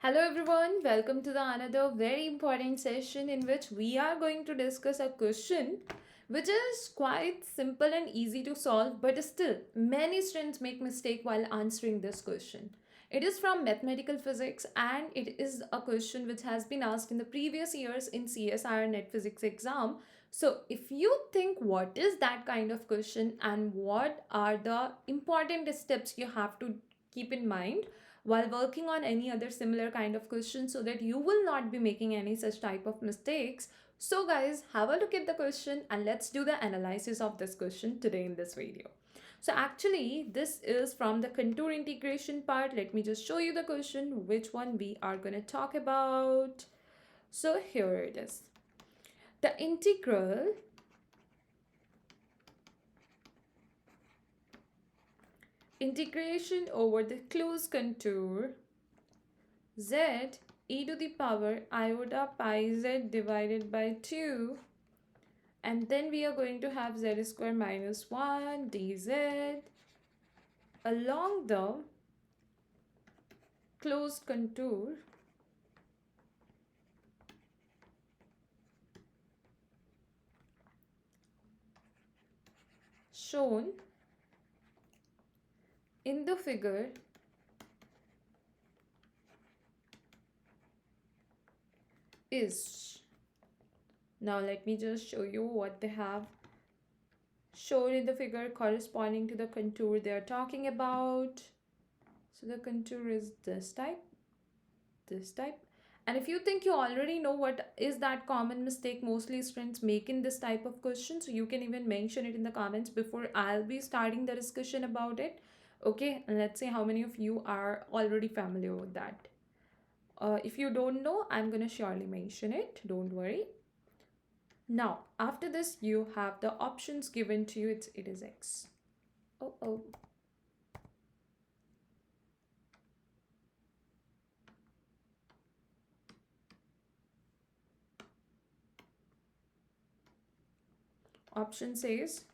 Hello everyone, welcome to the another very important session in which we are going to discuss a question which is quite simple and easy to solve, but still many students make mistake while answering this question. It is from mathematical physics and it is a question which has been asked in the previous years in CSIR net physics exam. So if you think what is that kind of question and what are the important steps you have to keep in mind while working on any other similar kind of question so that you will not be making any such type of mistakes. So guys, have a look at the question and let's do the analysis of this question today in this video. So actually this is from the contour integration part. Let me just show you the question, which one we are going to talk about. So here it is. The integration over the closed contour z e to the power iota pi z divided by 2, and then we are going to have z square minus 1 dz along the closed contour shown in the figure is. Now let me just show you what they have shown in the figure corresponding to the contour they are talking about. So the contour is this type, this type. And if you think you already know what is that common mistake mostly students make in this type of question, so you can even mention it in the comments before I'll be starting the discussion about it. Okay, and let's see how many of you are already familiar with that. If you don't know, I'm gonna surely mention it, don't worry. Now after this you have the options given to you. It is x. Oh. Option says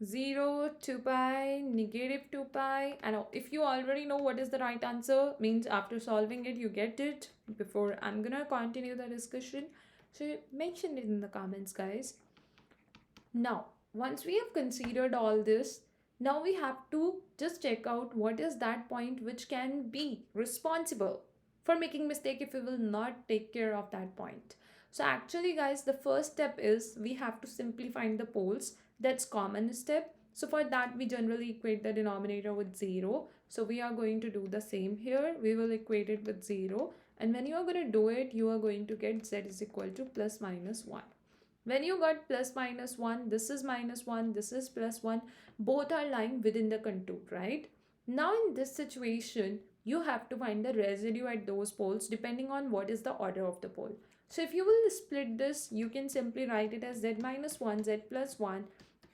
0, 2 pi, negative 2 pi. And if you already know what is the right answer, means after solving it you get it. Before I'm gonna continue the discussion, so mention it in the comments guys. Now once we have considered all this, now we have to just check out what is that point which can be responsible for making mistake if we will not take care of that point. So actually guys, the first step is we have to simply find the poles. That's common step. So for that we generally equate the denominator with 0. So we are going to do the same here. We will equate it with 0, and when you are going to do it, you are going to get z is equal to plus minus 1. When you got plus minus 1, this is minus 1, this is plus 1, both are lying within the contour, right? Now in this situation, you have to find the residue at those poles depending on what is the order of the pole. So if you will split this, you can simply write it as z minus 1, z plus 1,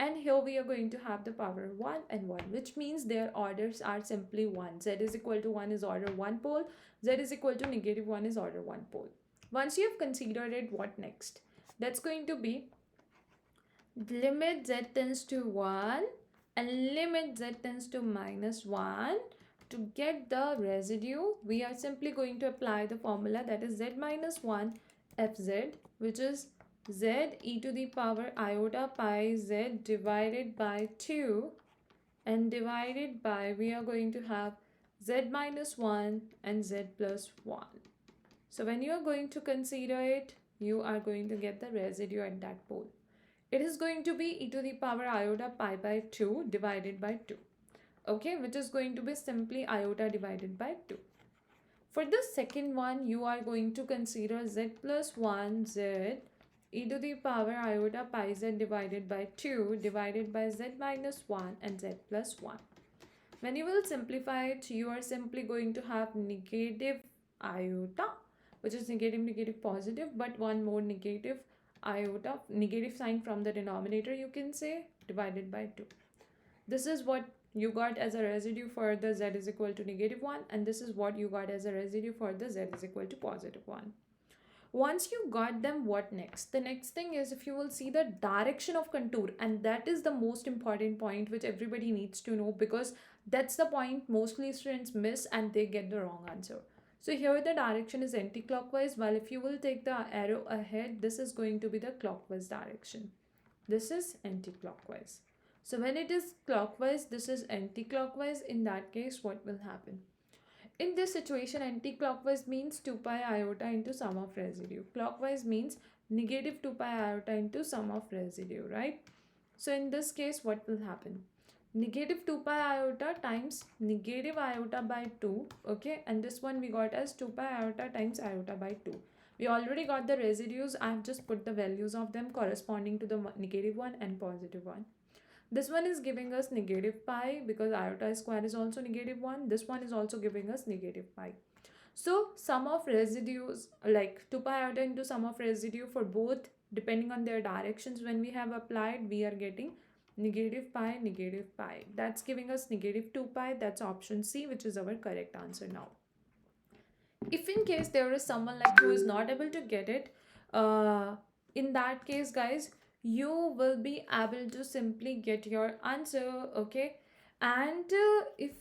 and here we are going to have the power 1 and 1, which means their orders are simply 1. Z is equal to 1 is order 1 pole, z is equal to negative 1 is order 1 pole. Once you have considered it, what next? That's going to be limit z tends to 1 and limit z tends to minus 1. To get the residue, we are simply going to apply the formula, that is z minus 1 fz, which is z e to the power iota pi z divided by 2, and divided by, we are going to have z minus 1 and z plus 1. So when you are going to consider it, you are going to get the residue at that pole. It is going to be e to the power iota pi by 2 divided by 2. Okay, which is going to be simply iota divided by 2. For the second one, you are going to consider z plus 1 z e to the power iota pi z divided by 2 divided by z minus 1 and z plus 1. When you will simplify it, you are simply going to have negative iota, which is negative positive, but one more negative iota, negative sign from the denominator, you can say, divided by 2. This is what you got as a residue for the z is equal to negative 1, and this is what you got as a residue for the z is equal to positive 1. Once you got them, what next? The next thing is, if you will see the direction of contour, and that is the most important point which everybody needs to know, because that's the point mostly students miss and they get the wrong answer. So here the direction is anti-clockwise, while if you will take the arrow ahead, this is going to be the clockwise direction. This is anti-clockwise. So when it is clockwise, this is anti-clockwise. In that case, what will happen? In this situation, anti-clockwise means 2 pi iota into sum of residue. Clockwise means negative 2 pi iota into sum of residue, right? So in this case, what will happen? Negative 2 pi iota times negative iota by 2, okay? And this one we got as 2 pi iota times iota by 2. We already got the residues. I have just put the values of them corresponding to the negative one and positive one. This one is giving us negative pi because iota square is also negative 1. This one is also giving us negative pi. So sum of residues like 2 pi iota into sum of residue for both depending on their directions when we have applied, we are getting negative pi, negative pi. That's giving us negative 2 pi. That's option C, which is our correct answer now. If in case there is someone like who is not able to get it, in that case, guys, you will be able to simply get your answer, okay? And if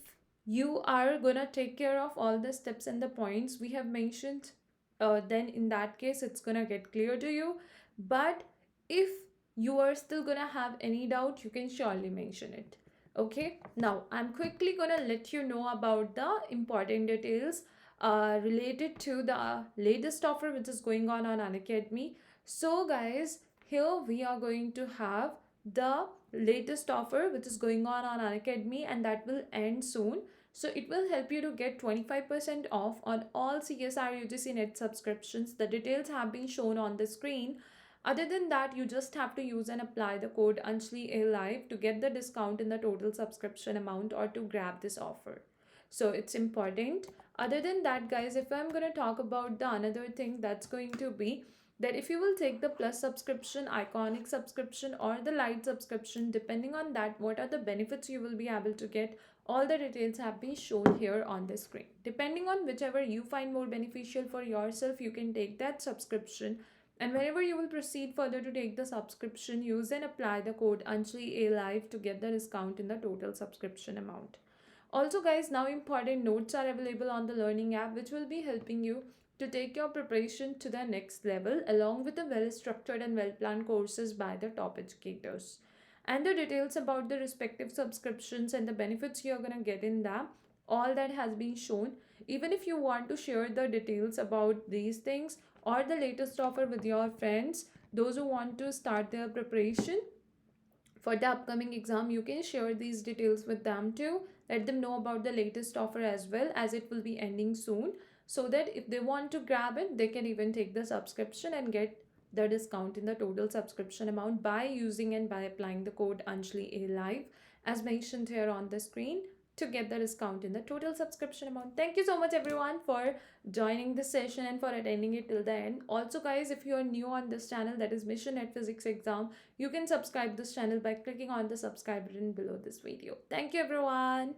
you are gonna take care of all the steps and the points we have mentioned, then in that case it's gonna get clear to you. But if you are still gonna have any doubt, you can surely mention it. Okay, now I'm quickly gonna let you know about the important details related to the latest offer which is going on Unacademy. So guys, here we are going to have the latest offer which is going on Unacademy, and that will end soon. So it will help you to get 25% off on all CSR UGC net subscriptions. The details have been shown on the screen. Other than that, you just have to use and apply the code Anjali A Live to get the discount in the total subscription amount or to grab this offer. So it's important. Other than that, guys, if I'm going to talk about the another thing, that's going to be that if you will take the plus subscription, iconic subscription, or the light subscription, depending on that, what are the benefits you will be able to get, all the details have been shown here on the screen. Depending on whichever you find more beneficial for yourself, you can take that subscription. And whenever you will proceed further to take the subscription, use and apply the code Anjali A Live to get the discount in the total subscription amount. Also, guys, now important notes are available on the learning app, which will be helping you to take your preparation to the next level, along with the well structured and well planned courses by the top educators. And the details about the respective subscriptions and the benefits you're gonna get in them, all that has been shown. Even if you want to share the details about these things or the latest offer with your friends, those who want to start their preparation for the upcoming exam, you can share these details with them too. Let them know about the latest offer as well, as it will be ending soon, so that if they want to grab it, they can even take the subscription and get the discount in the total subscription amount by using and by applying the code Anjali A Live as mentioned here on the screen to get the discount in the total subscription amount. Thank you so much everyone for joining this session and for attending it till the end. Also guys, if you are new on this channel, that is Mission at Physics Exam, you can subscribe this channel by clicking on the subscribe button below this video. Thank you everyone.